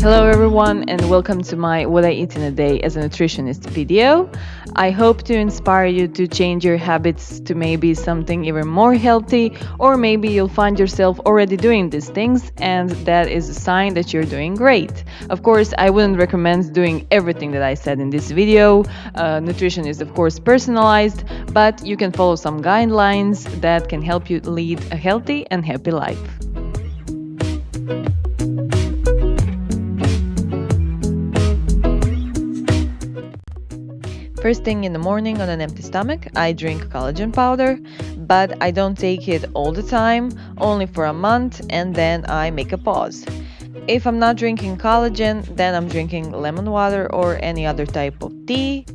Hello everyone and welcome to my What I Eat in a Day as a Nutritionist video. I hope to inspire you to change your habits to maybe something even more healthy, or maybe you'll find yourself already doing these things and that is a sign that you're doing great. Of course, I wouldn't recommend doing everything that I said in this video. Nutrition is of course personalized, but you can follow some guidelines that can help you lead a healthy and happy life. First thing in the morning on an empty stomach, I drink collagen powder, but I don't take it all the time, only for a month, and then I make a pause. If I'm not drinking collagen, then I'm drinking lemon water or any other type of tea.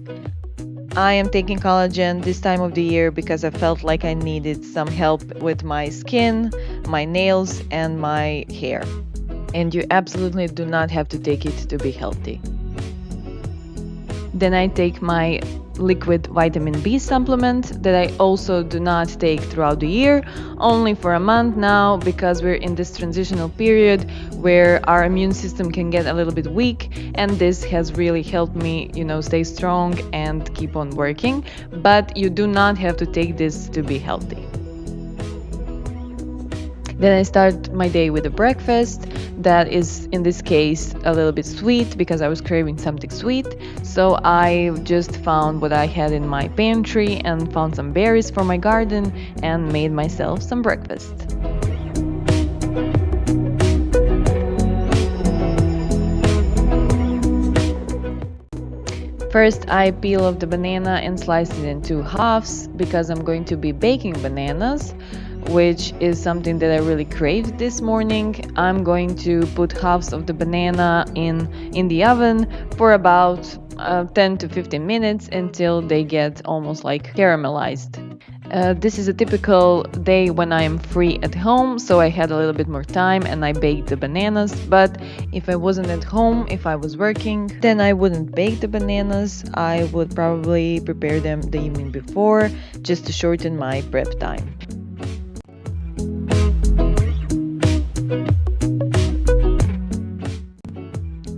I am taking collagen this time of the year because I felt like I needed some help with my skin, my nails, and my hair. And you absolutely do not have to take it to be healthy. Then I take my liquid vitamin B supplement that I also do not take throughout the year, only for a month now, because we're in this transitional period where our immune system can get a little bit weak, and this has really helped me, stay strong and keep on working. But you do not have to take this to be healthy. Then I start my day with a breakfast that is, in this case, a little bit sweet because I was craving something sweet. So I just found what I had in my pantry and found some berries for my garden and made myself some breakfast. First, I peel off the banana and slice it in two halves because I'm going to be baking bananas, which is something that I really craved this morning. I'm going to put halves of the banana in the oven for about 10 to 15 minutes until they get almost like caramelized. This is a typical day when I am free at home, so I had a little bit more time and I baked the bananas. But if I wasn't at home, if I was working, then I wouldn't bake the bananas. I would probably prepare them the evening before just to shorten my prep time.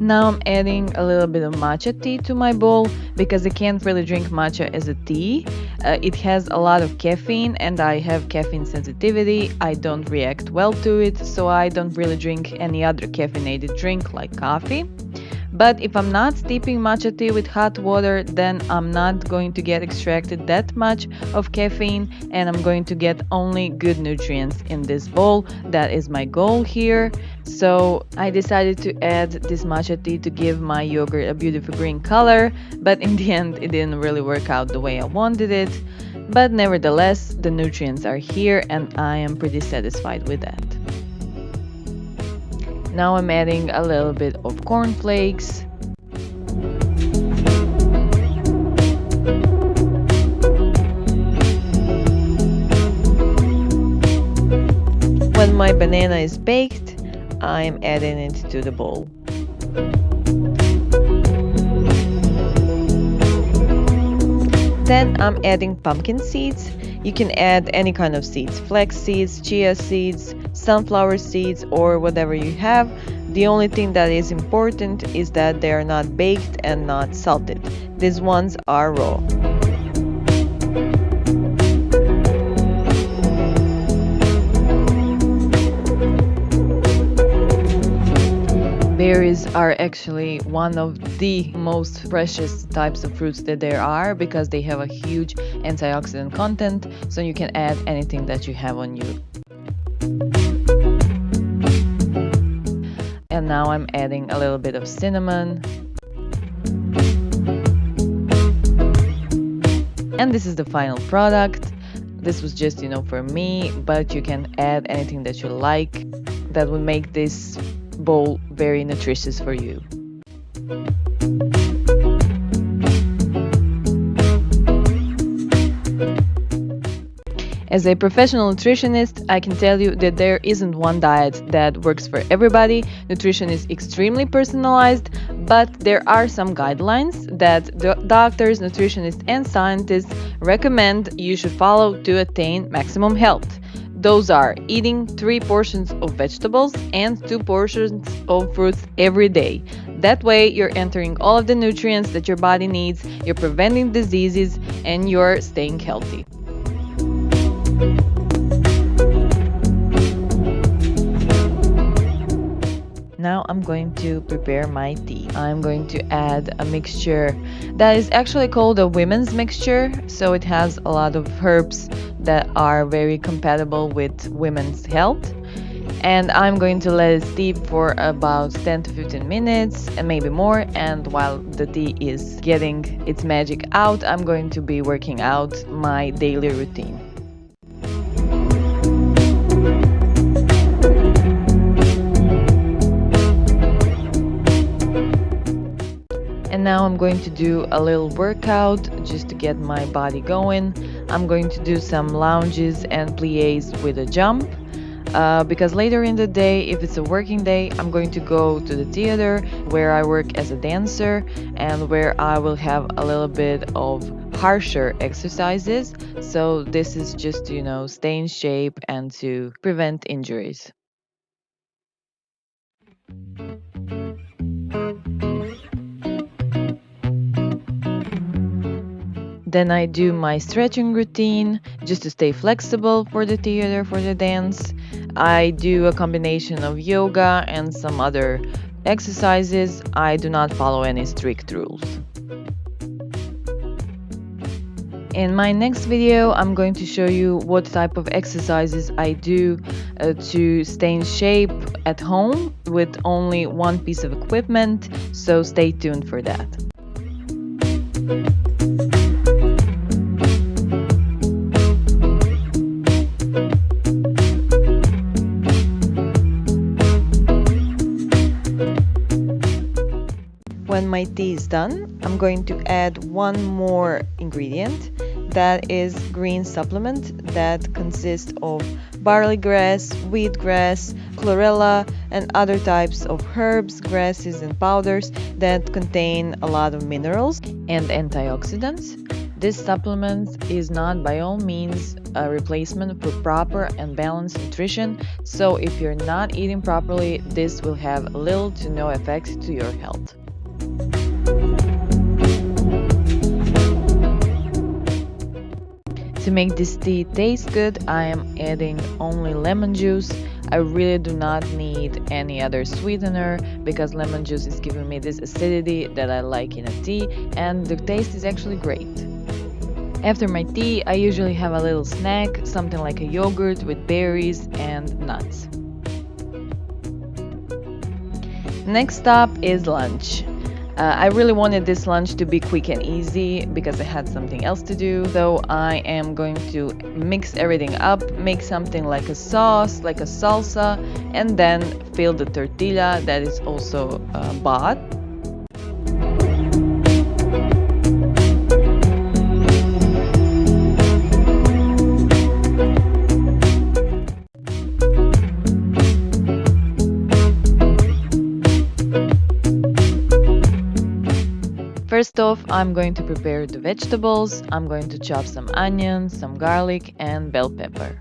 Now I'm adding a little bit of matcha tea to my bowl because I can't really drink matcha as a tea. It has a lot of caffeine and I have caffeine sensitivity. I don't react well to it, so I don't really drink any other caffeinated drink like coffee. But if I'm not steeping matcha tea with hot water, then I'm not going to get extracted that much of caffeine and I'm going to get only good nutrients in this bowl. That is my goal here. So I decided to add this matcha tea to give my yogurt a beautiful green color, but in the end it didn't really work out the way I wanted it. But nevertheless, the nutrients are here and I am pretty satisfied with that. Now I'm adding a little bit of cornflakes. When my banana is baked, I'm adding it to the bowl. Then I'm adding pumpkin seeds. You can add any kind of seeds, flax seeds, chia seeds, sunflower seeds, or whatever you have. The only thing that is important is that they are not baked and not salted. These ones are raw. Berries are actually one of the most precious types of fruits that there are because they have a huge antioxidant content, so you can add anything that you have on you. And now I'm adding a little bit of cinnamon. And this is the final product. This was just, for me, but you can add anything that you like that would make this bowl very nutritious for you. As a professional nutritionist, I can tell you that there isn't one diet that works for everybody. Nutrition is extremely personalized, but there are some guidelines that the doctors, nutritionists, and scientists recommend you should follow to attain maximum health. Those are eating 3 portions of vegetables and 2 portions of fruits every day. That way, you're entering all of the nutrients that your body needs, you're preventing diseases, and you're staying healthy. Now I'm going to prepare my tea. I'm going to add a mixture that is actually called a women's mixture. So it has a lot of herbs that are very compatible with women's health. And I'm going to let it steep for about 10 to 15 minutes and maybe more. And while the tea is getting its magic out, I'm going to be working out my daily routine. And now I'm going to do a little workout just to get my body going. I'm going to do some lunges and plies with a jump. Because later in the day, if it's a working day, I'm going to go to the theater where I work as a dancer and where I will have a little bit of harsher exercises. So this is just to, stay in shape and to prevent injuries. Then I do my stretching routine just to stay flexible for the theater, for the dance. I do a combination of yoga and some other exercises. I do not follow any strict rules. In my next video, I'm going to show you what type of exercises I do to stay in shape at home with only one piece of equipment, so stay tuned for that. When my tea is done, I'm going to add one more ingredient. That is green supplement that consists of barley grass, wheatgrass, chlorella, and other types of herbs, grasses, and powders that contain a lot of minerals and antioxidants. This supplement is not by all means a replacement for proper and balanced nutrition, so if you're not eating properly, this will have little to no effect to your health. To make this tea taste good, I am adding only lemon juice. I really do not need any other sweetener because lemon juice is giving me this acidity that I like in a tea, and the taste is actually great. After my tea, I usually have a little snack, something like a yogurt with berries and nuts. Next stop is lunch. I really wanted this lunch to be quick and easy because I had something else to do. So I am going to mix everything up, make something like a sauce, like a salsa, and then fill the tortilla that is also bought. First off, I'm going to prepare the vegetables. I'm going to chop some onions, some garlic, and bell pepper.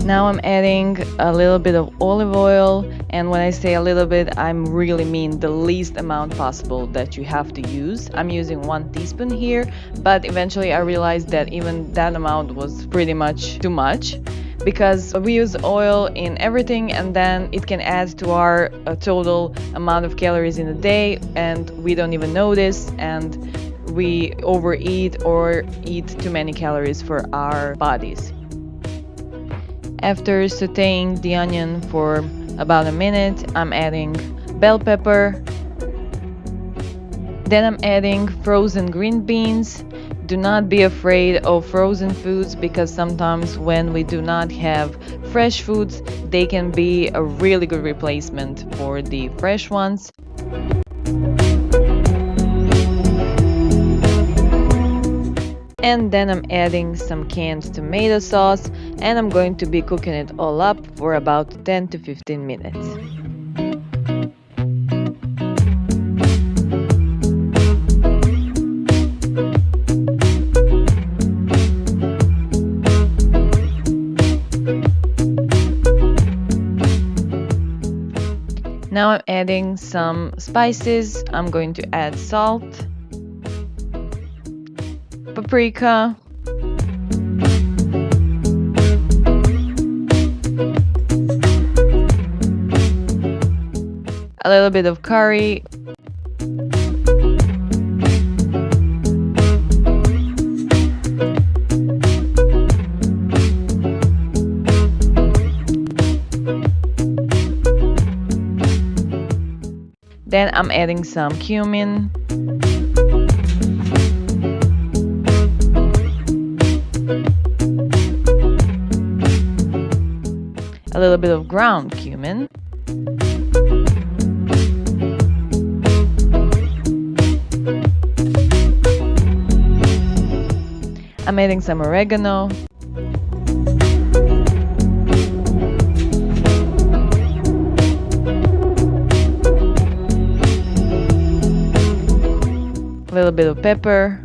Now I'm adding a little bit of olive oil, and when I say a little bit, I really mean the least amount possible that you have to use. I'm using 1 teaspoon here, but eventually I realized that even that amount was pretty much too much because we use oil in everything and then it can add to our total amount of calories in a day and we don't even notice, and we overeat or eat too many calories for our bodies. After sauteing the onion for about a minute, I'm adding bell pepper. Then I'm adding frozen green beans. Do not be afraid of frozen foods because sometimes when we do not have fresh foods, they can be a really good replacement for the fresh ones. And then I'm adding some canned tomato sauce and I'm going to be cooking it all up for about 10 to 15 minutes. Now I'm adding some spices. I'm going to add salt, paprika, a little bit of curry, then I'm adding some cumin, a little bit of ground cumin, I'm adding some oregano, a little bit of pepper,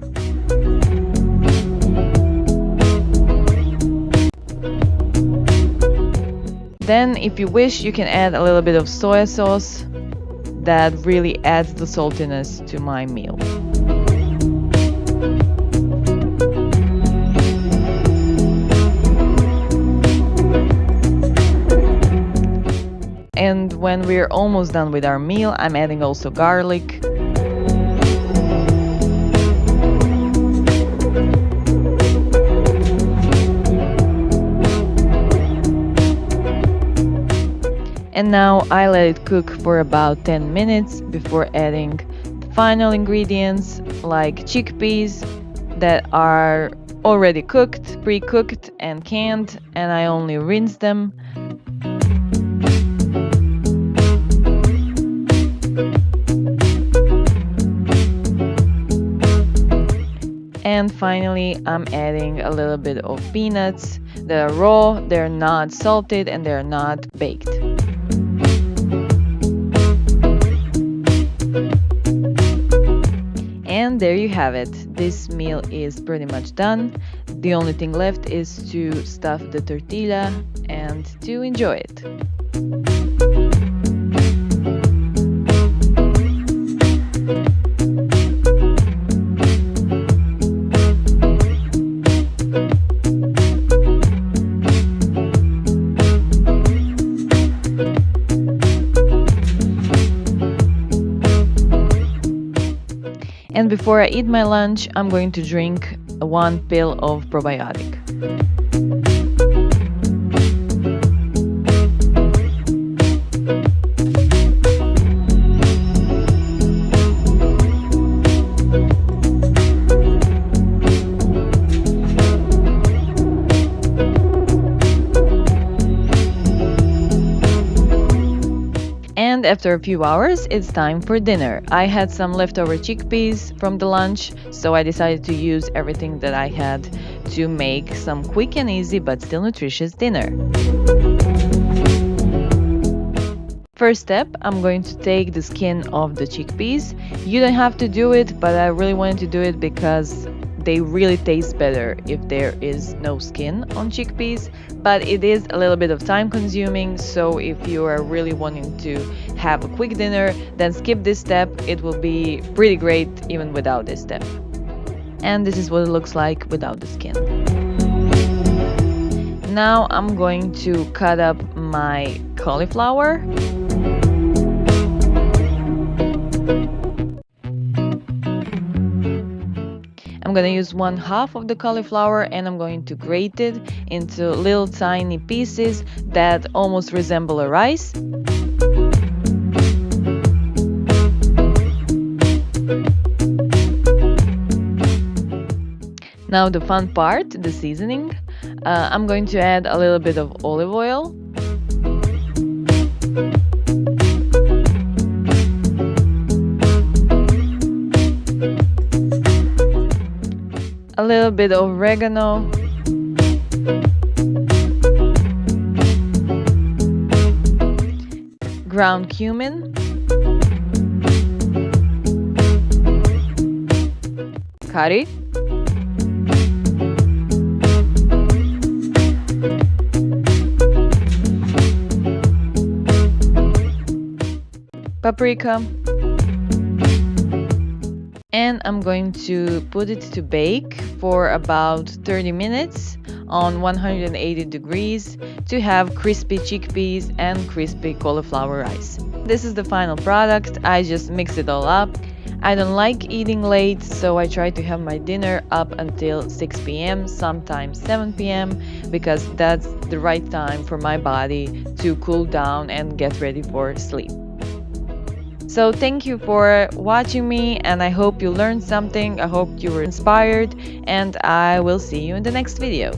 then if you wish you can add a little bit of soy sauce. That really adds the saltiness to my meal. And when we're almost done with our meal, I'm adding also garlic. And now I let it cook for about 10 minutes before adding the final ingredients like chickpeas that are already cooked, pre-cooked and canned, and I only rinse them. And finally, I'm adding a little bit of peanuts that are raw, they're not salted, and they're not baked. And there you have it. This meal is pretty much done. The only thing left is to stuff the tortilla and to enjoy it. And before I eat my lunch, I'm going to drink 1 pill of probiotic. And after a few hours, it's time for dinner. I had some leftover chickpeas from the lunch, so I decided to use everything that I had to make some quick and easy but still nutritious dinner. First step, I'm going to take the skin off the chickpeas. You don't have to do it, but I really wanted to do it because they really taste better if there is no skin on chickpeas, but it is a little bit of time consuming, so if you are really wanting to have a quick dinner, then skip this step. It will be pretty great even without this step. And this is what it looks like without the skin. Now I'm going to cut up my cauliflower. I'm I'm gonna use 1/2 of the cauliflower and I'm going to grate it into little tiny pieces that almost resemble a rice. Now the fun part, the seasoning. I'm going to add a little bit of olive oil, a little bit of oregano, ground cumin, curry, paprika, and I'm going to put it to bake for about 30 minutes on 180 degrees to have crispy chickpeas and crispy cauliflower rice. This is the final product. I just mix it all up. I don't like eating late, so I try to have my dinner up until 6 p.m., sometimes 7 p.m., because that's the right time for my body to cool down and get ready for sleep. So thank you for watching me, and I hope you learned something. I hope you were inspired, and I will see you in the next video.